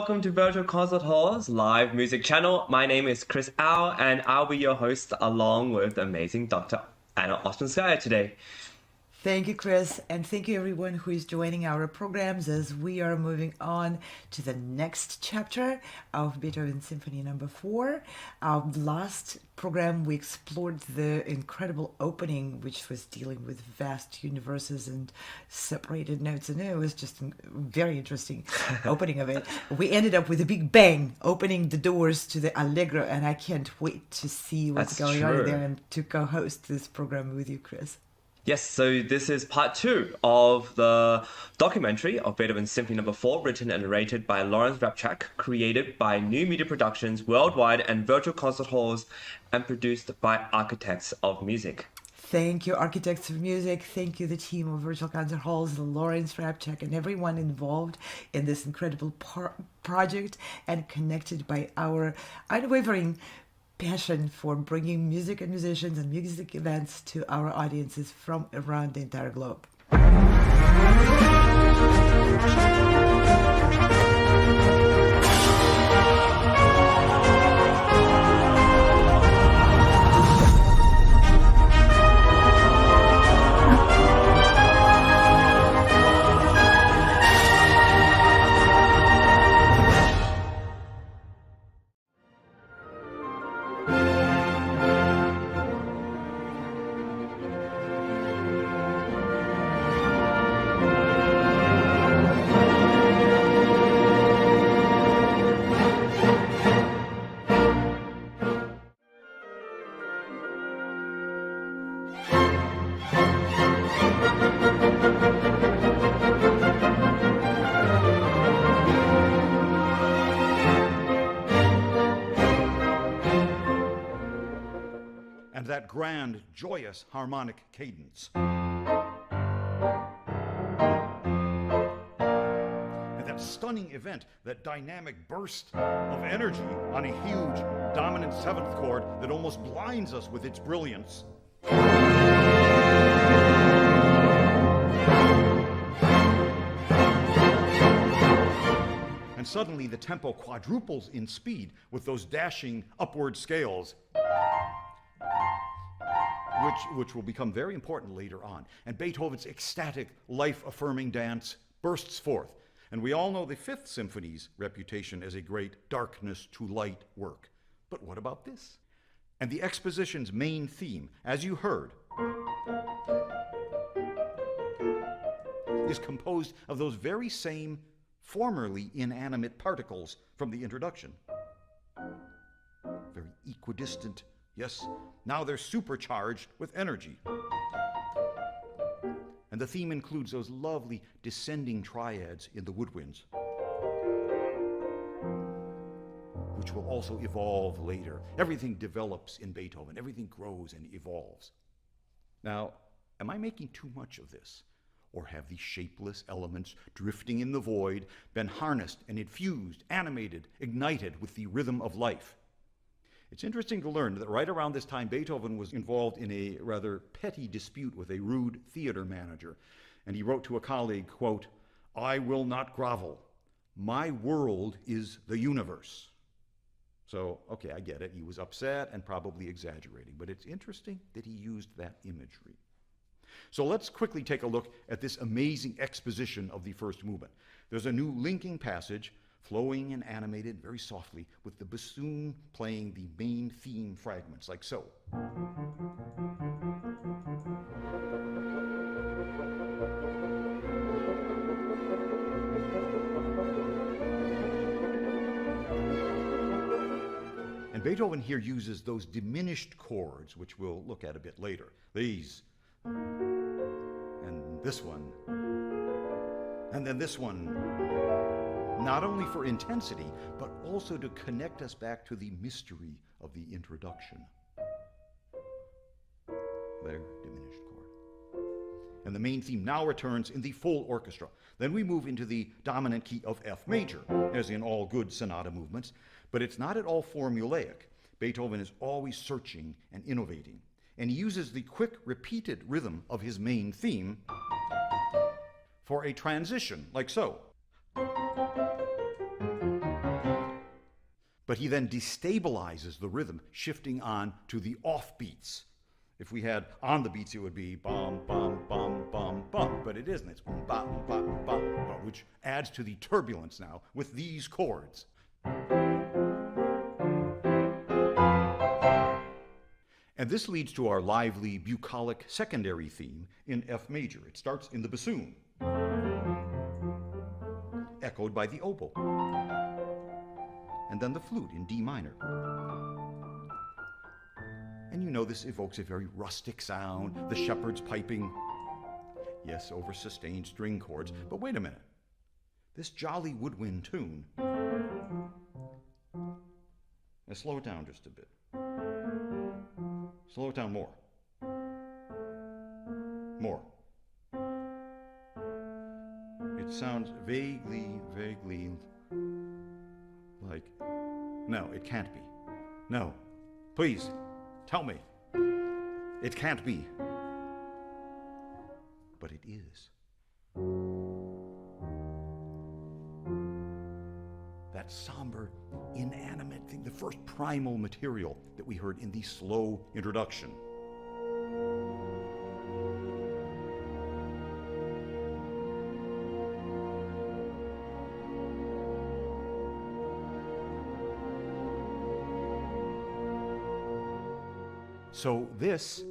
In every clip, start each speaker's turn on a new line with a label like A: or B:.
A: welcome to Virtual Concert Hall's live music channel. My name is Chris Au, and I'll be your host along with the amazing Dr. Anna Ouspenskaya today.
B: Thank you, Chris, and thank you everyone who is joining our programs as we are moving on to the next chapter of Beethoven Symphony number 4. Our last program, we explored the incredible opening, which was dealing with vast universes and separated notes, and it was just a very interesting opening of it. We ended up with a big bang, opening the doors to the Allegro, and I can't wait to see what's going on there and to co-host this program with you, Chris.
A: Yes, so this is part 2 of the documentary of Beethoven Symphony number 4, written and narrated by Lawrence Rapchak, created by New Media Productions worldwide and virtual concert halls, and produced by Architects of Music.
B: Thank you, Architects of Music. Thank you, the team of Virtual Concert Halls, Lawrence Rapchak, and everyone involved in this incredible project and connected by our unwavering passion for bringing music and musicians and music events to our audiences from around the entire globe.
C: That grand, joyous harmonic cadence. And that stunning event, that dynamic burst of energy on a huge, dominant seventh chord that almost blinds us with its brilliance. And suddenly the tempo quadruples in speed with those dashing upward scales. Which will become very important later on. And Beethoven's ecstatic, life-affirming dance bursts forth. And we all know the Fifth Symphony's reputation as a great darkness to light work. But what about this? And the exposition's main theme, as you heard, is composed of those very same formerly inanimate particles from the introduction. Very equidistant. Yes, now they're supercharged with energy. And the theme includes those lovely descending triads in the woodwinds, which will also evolve later. Everything develops in Beethoven. Everything grows and evolves. Now, am I making too much of this? Or have these shapeless elements drifting in the void been harnessed and infused, animated, ignited with the rhythm of life? It's interesting to learn that right around this time, Beethoven was involved in a rather petty dispute with a rude theater manager. And he wrote to a colleague, quote, "I will not grovel. My world is the universe." So, okay, I get it. He was upset and probably exaggerating. But it's interesting that he used that imagery. So let's quickly take a look at this amazing exposition of the first movement. There's a new linking passage, flowing and animated very softly, with the bassoon playing the main theme fragments, like so. And Beethoven here uses those diminished chords, which we'll look at a bit later. These, and this one, and then this one. Not only for intensity, but also to connect us back to the mystery of the introduction. There, diminished chord. And the main theme now returns in the full orchestra. Then we move into the dominant key of F major, as in all good sonata movements, but it's not at all formulaic. Beethoven is always searching and innovating, and he uses the quick, repeated rhythm of his main theme for a transition, like so. But he then destabilizes the rhythm, shifting on to the offbeats. If we had on the beats, it would be bum, bum, bum, bum, bum. But it isn't. It's bum, bum, bum, bum, which adds to the turbulence now with these chords. And this leads to our lively bucolic secondary theme in F major. It starts in the bassoon, echoed by the oboe, and then the flute in D minor. And you know this evokes a very rustic sound, the shepherd's piping. Yes, over sustained string chords. But wait a minute. This jolly woodwind tune. Now slow it down just a bit. Slow it down more. More. It sounds vaguely like... No, it can't be. No. Please, tell me. It can't be. But it is. That somber, inanimate thing, the first primal material that we heard in the slow introduction. So this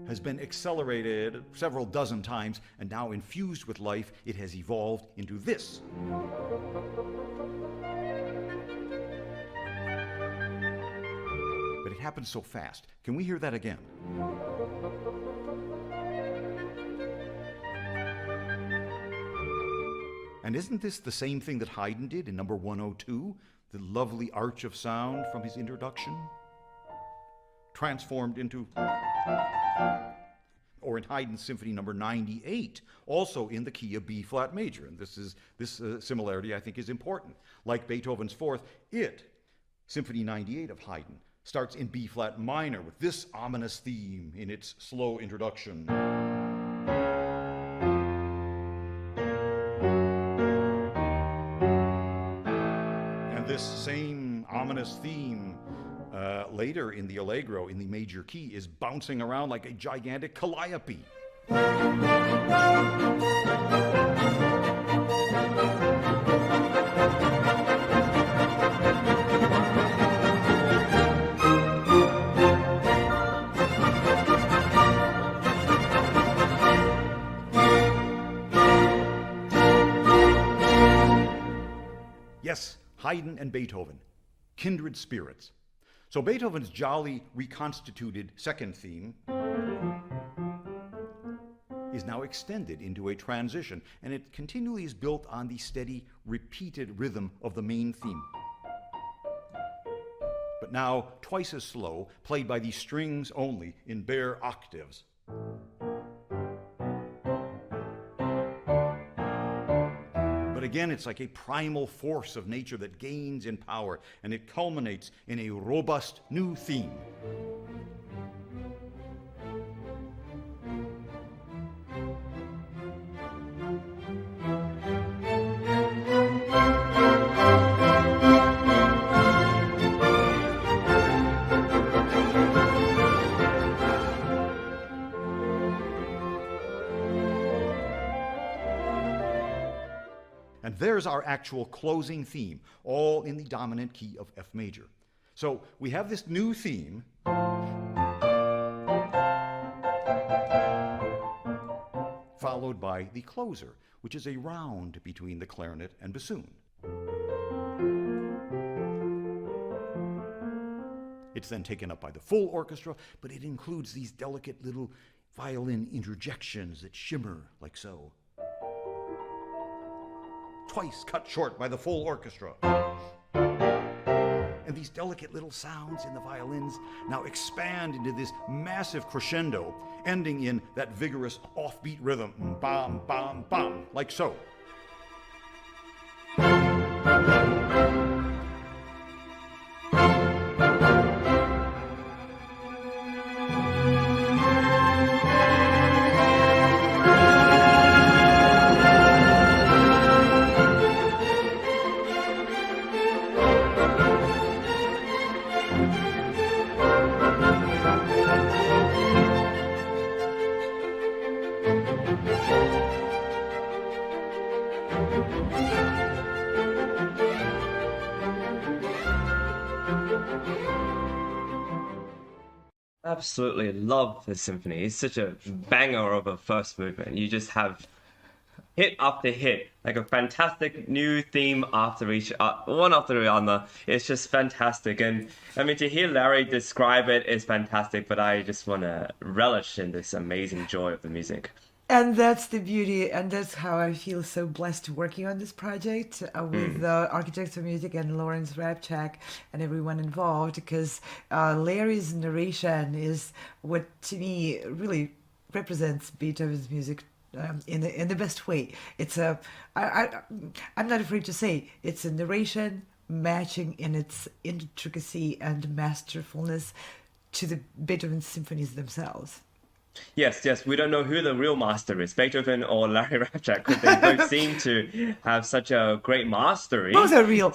C: has been accelerated several dozen times, and now infused with life, it has evolved into this. But it happens so fast. Can we hear that again? And isn't this the same thing that Haydn did in number 102? The lovely arch of sound from his introduction? Transformed into... Or in Haydn's Symphony number 98, also in the key of B flat major. And this similarity, I think, is important. Like Beethoven's fourth, Symphony 98 of Haydn, starts in B flat minor with this ominous theme in its slow introduction. And this same ominous theme later in the Allegro, in the major key, is bouncing around like a gigantic calliope. Yes, Haydn and Beethoven, kindred spirits. So Beethoven's jolly reconstituted second theme is now extended into a transition, and it continually is built on the steady, repeated rhythm of the main theme. But now twice as slow, played by the strings only in bare octaves. But again, it's like a primal force of nature that gains in power, and it culminates in a robust new theme. And there's our actual closing theme, all in the dominant key of F major. So we have this new theme, followed by the closer, which is a round between the clarinet and bassoon. It's then taken up by the full orchestra, but it includes these delicate little violin interjections that shimmer like so. Twice cut short by the full orchestra. And these delicate little sounds in the violins now expand into this massive crescendo, ending in that vigorous offbeat rhythm, bam, bam, bam, like so.
A: Absolutely love the symphony. It's such a banger of a first movement. You just have hit after hit, like a fantastic new theme after each, one after the other. It's just fantastic. And I mean, to hear Larry describe it is fantastic, but I just want to relish in this amazing joy of the music.
B: And that's the beauty, and that's how I feel so blessed working on this project with Architects of Music and Lawrence Rapchak and everyone involved, because Larry's narration is what, to me, really represents Beethoven's music in the best way. It's I'm not afraid to say it's a narration matching in its intricacy and masterfulness to the Beethoven symphonies themselves.
A: Yes, yes, we don't know who the real master is, Beethoven or Larry Rapchak, because they both seem to have such a great mastery.
B: Both are real.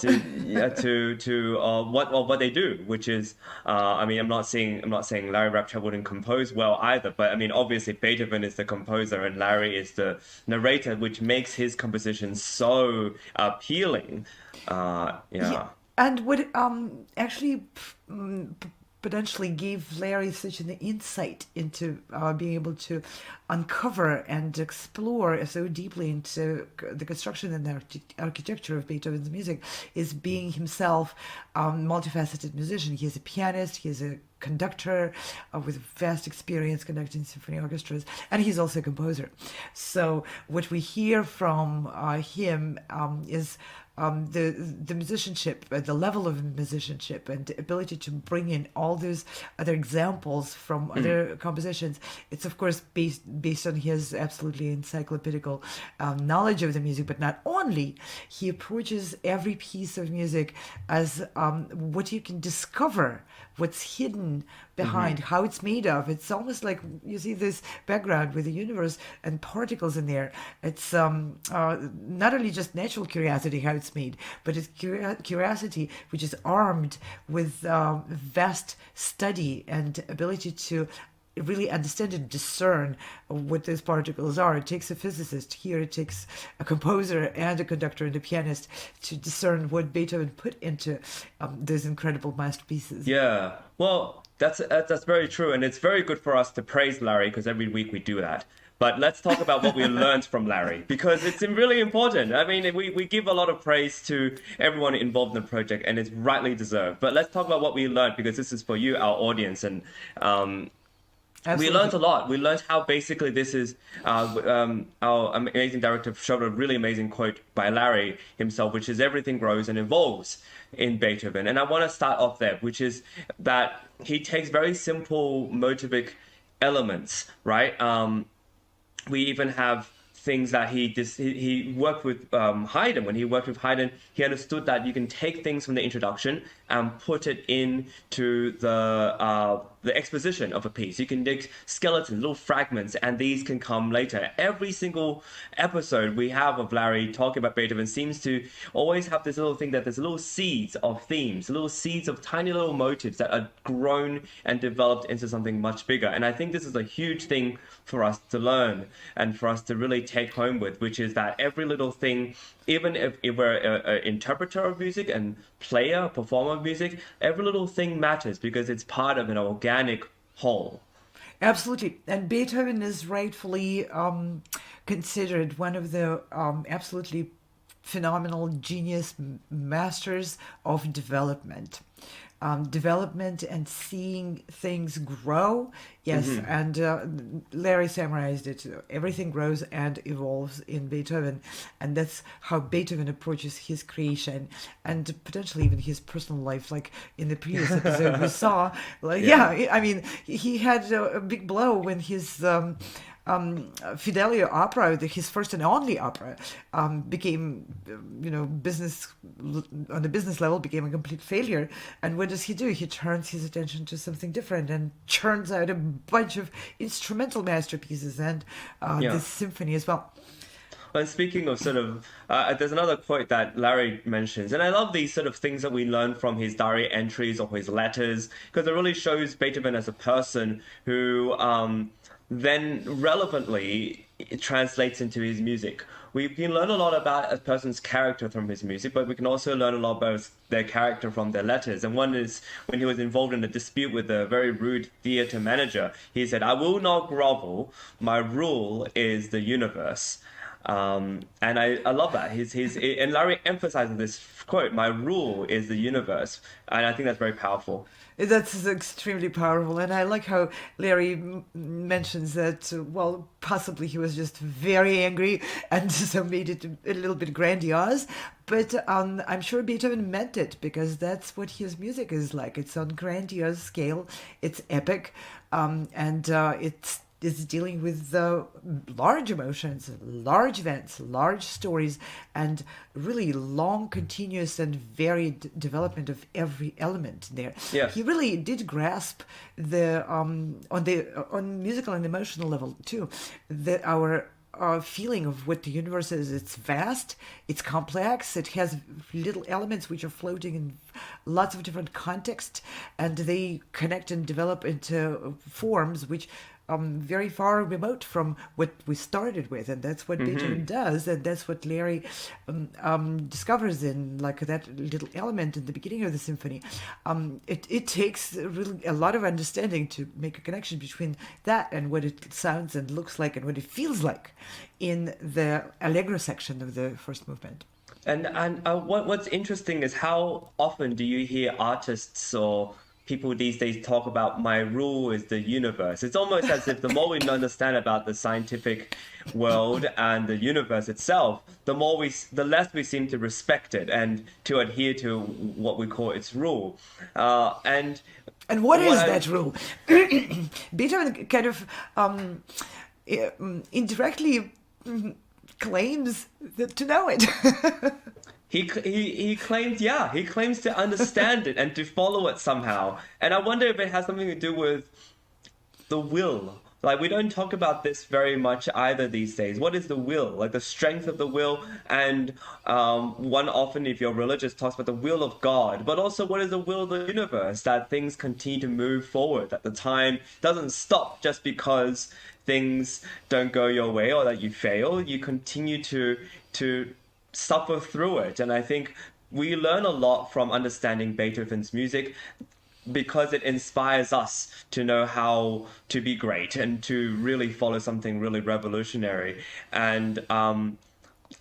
A: What they do, which is, I mean, I'm not saying Larry Rapchak wouldn't compose well either, but I mean, obviously Beethoven is the composer and Larry is the narrator, which makes his composition so appealing. Yeah.
B: And what actually potentially gave Larry such an insight into being able to uncover and explore so deeply into the construction and the architecture of Beethoven's music is being himself a multifaceted musician. He is a pianist, he is a conductor with vast experience conducting symphony orchestras, and he's also a composer. So what we hear from him is the musicianship, the level of musicianship, and the ability to bring in all those other examples from other compositions. It's of course based on his absolutely encyclopedical knowledge of the music, but not only. He approaches every piece of music as what you can discover, what's hidden behind, how it's made of. It's almost like you see this background with the universe and particles in there. It's not only just natural curiosity how it's made, but it's curiosity which is armed with vast study and ability to really understand and discern what those particles are. It takes a physicist. Here it takes a composer and a conductor and a pianist to discern what Beethoven put into those incredible masterpieces.
A: Yeah, well, that's very true, and it's very good for us to praise Larry because every week we do that. But let's talk about what we learned from Larry, because it's really important. I mean, we give a lot of praise to everyone involved in the project, and it's rightly deserved. But let's talk about what we learned, because this is for you, our audience, and we learned a lot. We learned how basically this is our amazing director showed a really amazing quote by Larry himself, which is everything grows and evolves in Beethoven. And I want to start off there, which is that he takes very simple motivic elements, right? We even have things that he worked with Haydn. When he worked with Haydn, he understood that you can take things from the introduction and put it into the exposition of a piece. You can take skeletons, little fragments, and these can come later. Every single episode we have of Larry talking about Beethoven seems to always have this little thing that there's little seeds of themes, little seeds of tiny little motives that are grown and developed into something much bigger. And I think this is a huge thing for us to learn and for us to really take home with, which is that every little thing, even if we're an interpreter of music and player, performer of music, every little thing matters because it's part of an organic whole.
B: Absolutely. And Beethoven is rightfully considered one of the absolutely phenomenal genius masters of development. Development and seeing things grow. Yes, and Larry summarized it. Everything grows and evolves in Beethoven. And that's how Beethoven approaches his creation and potentially even his personal life. Like in the previous episode we saw, I mean, he had a big blow when his Fidelio opera, his first and only opera, became, business on the business level became a complete failure. And what does he do? He turns his attention to something different and churns out a bunch of instrumental masterpieces and this symphony as well.
A: And speaking of sort of, there's another quote that Larry mentions, and I love these sort of things that we learn from his diary entries or his letters, because it really shows Beethoven as a person who then relevantly it translates into his music. We can learn a lot about a person's character from his music, but we can also learn a lot about their character from their letters. And one is when he was involved in a dispute with a very rude theater manager. He said, "I will not grovel. My rule is the universe." And I love that. And Larry emphasizes this quote, "My rule is the universe." And I think that's very powerful.
B: That's extremely powerful, and I like how Larry mentions that. Well, possibly he was just very angry, and so made it a little bit grandiose. But I'm sure Beethoven meant it because that's what his music is like. It's on grandiose scale. It's epic, and it's dealing with large emotions, large events, large stories, and really long, continuous, and varied development of every element there.
A: Yes.
B: He really did grasp the on musical and emotional level too, that our feeling of what the universe is. It's vast, it's complex, it has little elements which are floating in lots of different contexts, and they connect and develop into forms which very far remote from what we started with, and that's what Beethoven does, and that's what Larry discovers in like that little element in the beginning of the symphony. It takes really a lot of understanding to make a connection between that and what it sounds and looks like and what it feels like in the allegro section of the first movement.
A: And what's interesting is how often do you hear artists or people these days talk about "my rule is the universe"? It's almost as if the more we understand about the scientific world and the universe itself, the less we seem to respect it and to adhere to what we call its rule. And
B: what is that rule? Beethoven kind of indirectly claims to know it.
A: He claims, yeah, he claims to understand it and to follow it somehow. And I wonder if it has something to do with the will. Like, we don't talk about this very much either these days. What is the will? Like, the strength of the will. And one often, if you're religious, talks about the will of God. But also, what is the will of the universe? That things continue to move forward, that the time doesn't stop just because things don't go your way or that you fail. You continue to suffer through it. And I think we learn a lot from understanding Beethoven's music because it inspires us to know how to be great and to really follow something really revolutionary. And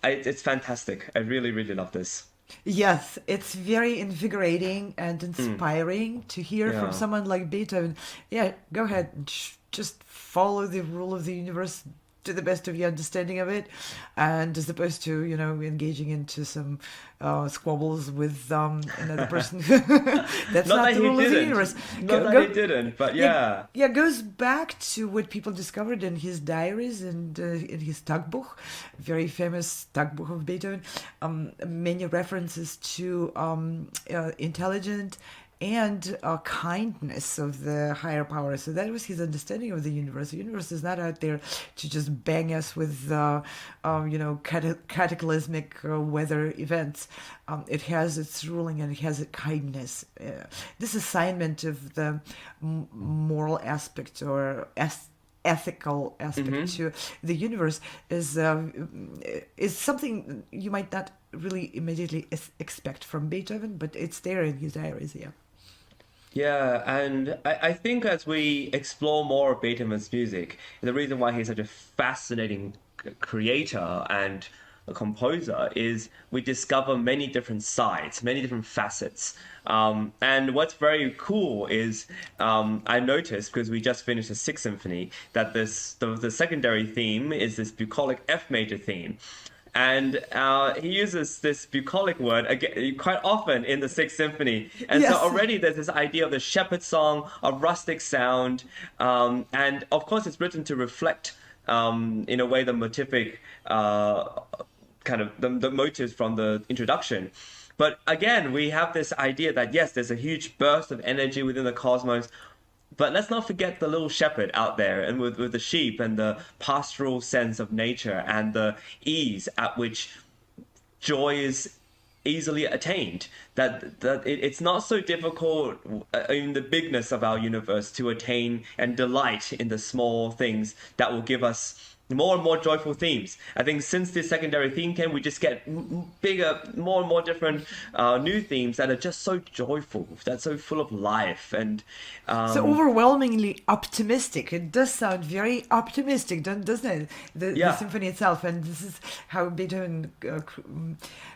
A: it's fantastic. I really, really love this.
B: Yes, it's very invigorating and inspiring to hear from someone like Beethoven. Yeah, go ahead and just follow the rule of the universe to the best of your understanding of it, and as opposed to engaging into some squabbles with another person. That's not the rule of the universe.
A: Not that he didn't, but yeah.
B: Yeah, it goes back to what people discovered in his diaries and in his Tagebuch, very famous Tagebuch of Beethoven. Many references to intelligent and kindness of the higher power. So that was his understanding of the universe. The universe is not out there to just bang us with, cataclysmic weather events. It has its ruling and it has its kindness. This assignment of the moral aspect or ethical aspect to the universe is something you might not really immediately expect from Beethoven, but it's there in his diaries.
A: Yeah, and I think as we explore more of Beethoven's music, the reason why he's such a fascinating creator and a composer is we discover many different sides, many different facets. And what's very cool is I noticed, because we just finished the Sixth Symphony, that the secondary theme is this bucolic F major theme. And he uses this bucolic word again, quite often in the Sixth Symphony. And so already there's this idea of the shepherd song, a rustic sound. And of course, it's written to reflect, in a way, the motivic kind of the motives from the introduction. But again, we have this idea that, yes, there's a huge burst of energy within the cosmos. But let's not forget the little shepherd out there and with the sheep and the pastoral sense of nature and the ease at which joy is easily attained. It's not so difficult in the bigness of our universe to attain and delight in the small things that will give us more and more joyful themes. I think since this secondary theme came, we just get bigger, more and more different new themes that are just so joyful, that's so full of life. And
B: So overwhelmingly optimistic. It does sound very optimistic, doesn't it? The
A: yeah.
B: symphony itself, and this is how Beethoven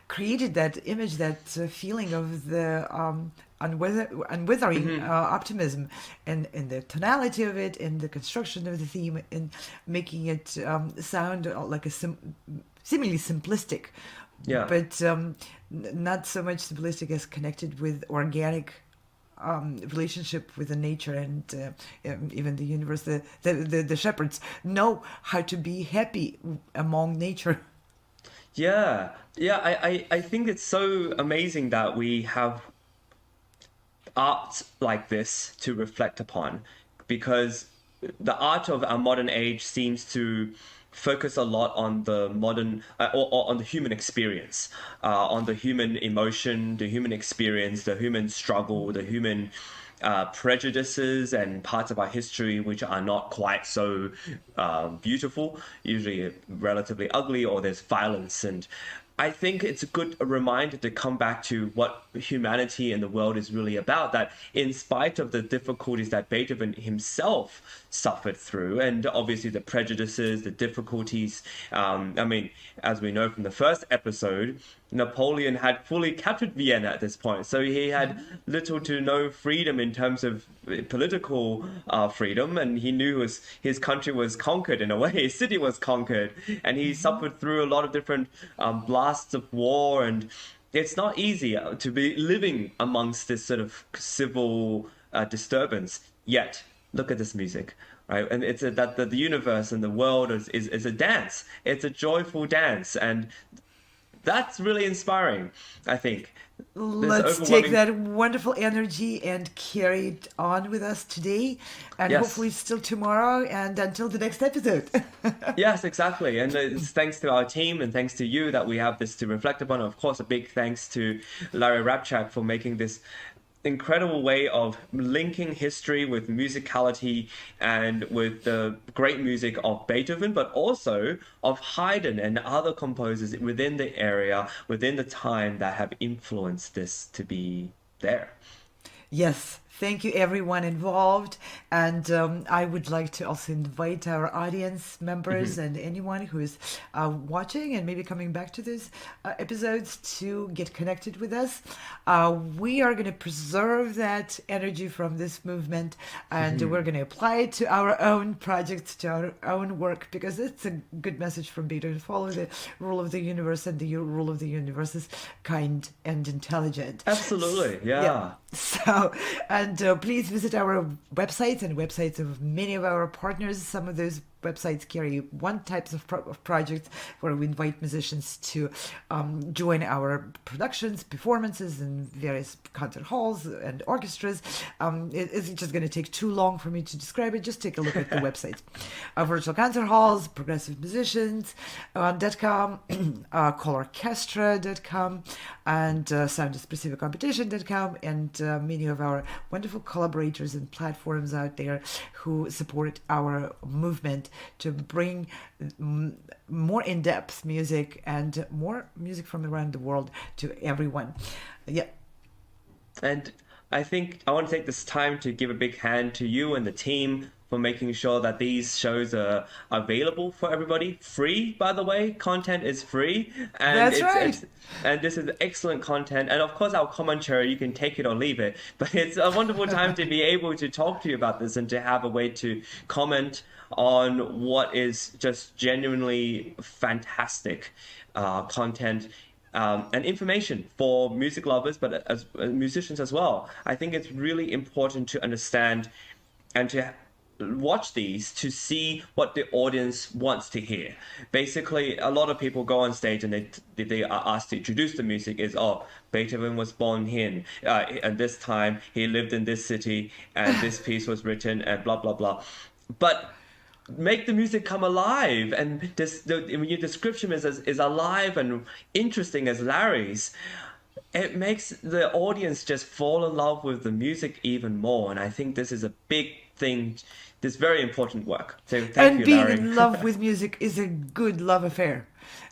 B: created that image, that feeling of the unwithering optimism, and in the tonality of it, in the construction of the theme, in making it sound like a seemingly simplistic,
A: Yeah.
B: but not so much simplistic as connected with organic relationship with the nature and even the universe. The shepherds know how to be happy among nature.
A: Yeah, yeah, I think it's so amazing that we have art like this to reflect upon, because the art of our modern age seems to focus a lot on the modern or on the human experience, on the human emotion, the human experience, the human struggle, the human prejudices and parts of our history which are not quite so beautiful, usually relatively ugly, or there's violence. And I think it's a good reminder to come back to what humanity and the world is really about, that in spite of the difficulties that Beethoven himself suffered through, and obviously the prejudices, the difficulties, I mean, as we know from the first episode, Napoleon had fully captured Vienna at this point, so he had little to no freedom in terms of political freedom, and he knew his country was conquered in a way, his city was conquered, and he suffered through a lot of different blasts of war, and it's not easy to be living amongst this sort of civil disturbance. Yet, look at this music, right? And it's that the universe and the world is a dance. It's a joyful dance, and that's really inspiring, I think.
B: Let's take that wonderful energy and carry it on with us today, and
A: Yes.
B: hopefully still tomorrow, and until the next episode.
A: Yes, exactly. And it's thanks to our team and thanks to you that we have this to reflect upon. Of course, a big thanks to Larry Rapchak for making this incredible way of linking history with musicality and with the great music of Beethoven, but also of Haydn and other composers within the area, within the time, that have influenced this to be there.
B: Yes, thank you everyone involved, and I would like to also invite our audience members and anyone who is watching and maybe coming back to these episodes to get connected with us. We are going to preserve that energy from this movement, and we're going to apply it to our own projects, to our own work, because it's a good message from Beethoven. Follow the rule of the universe, and the rule of the universe is kind and intelligent.
A: Absolutely, yeah.
B: So, and please visit our websites and websites of many of our partners. Some of those websites carry one types of projects where we invite musicians to join our productions, performances in various concert halls and orchestras. It's just going to take too long for me to describe it. Just take a look at the websites. Virtual concert halls, progressive musicians.com, callorchestra.com, and sound-specific competition.com, and many of our wonderful collaborators and platforms out there who support our movement to bring more in-depth music and more music from around the world to everyone. Yeah.
A: And I think I want to take this time to give a big hand to you and the team for making sure that these shows are available for everybody. Free, by the way. Content is free. And
B: That's right.
A: And this is excellent content. And of course, our commentary, you can take it or leave it. But it's a wonderful time to be able to talk to you about this and to have a way to comment on what is just genuinely fantastic content. And information for music lovers, but as musicians as well. I think it's really important to understand and to watch these to see what the audience wants to hear. Basically, a lot of people go on stage and they are asked to introduce the music is, oh, Beethoven was born here, and this time he lived in this city, and this piece was written, and blah, blah, blah. But make the music come alive, and when your description is alive and interesting as Larry's, it makes the audience just fall in love with the music even more. And I think this is a big this very important work. So thank
B: And
A: you,
B: being
A: Larry.
B: in love with music is a good love affair.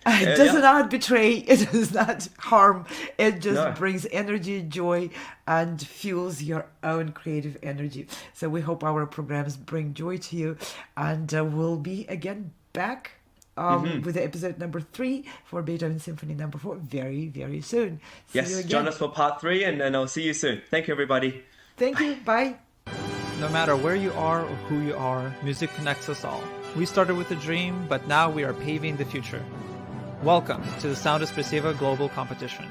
B: It
A: Yeah.
B: does not betray, it does not harm, it just
A: No.
B: brings energy, joy, and fuels your own creative energy. So we hope our programs bring joy to you, and we'll be again back with episode number 3 for Beethoven Symphony number 4 very, very soon. See you
A: Yes,
B: again.
A: join us for part 3, and then I'll see you soon. Thank you, everybody.
B: Thank you. Bye.
D: No matter where you are or who you are, music connects us all. We started with a dream, but now we are paving the future. Welcome to the Sound Expressiva Global Competition.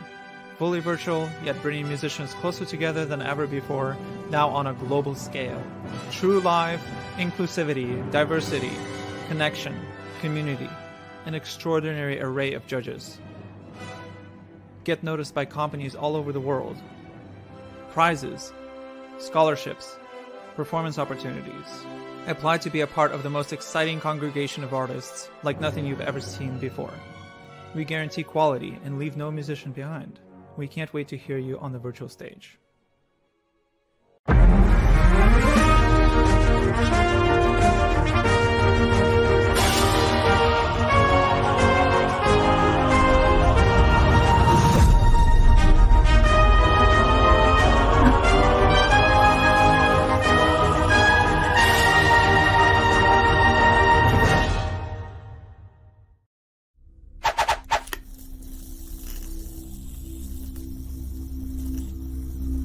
D: Fully virtual, yet bringing musicians closer together than ever before, now on a global scale. True live, inclusivity, diversity, connection, community, an extraordinary array of judges. Get noticed by companies all over the world. Prizes, scholarships, performance opportunities. Apply to be a part of the most exciting congregation of artists like nothing you've ever seen before. We guarantee quality and leave no musician behind. We can't wait to hear you on the virtual stage.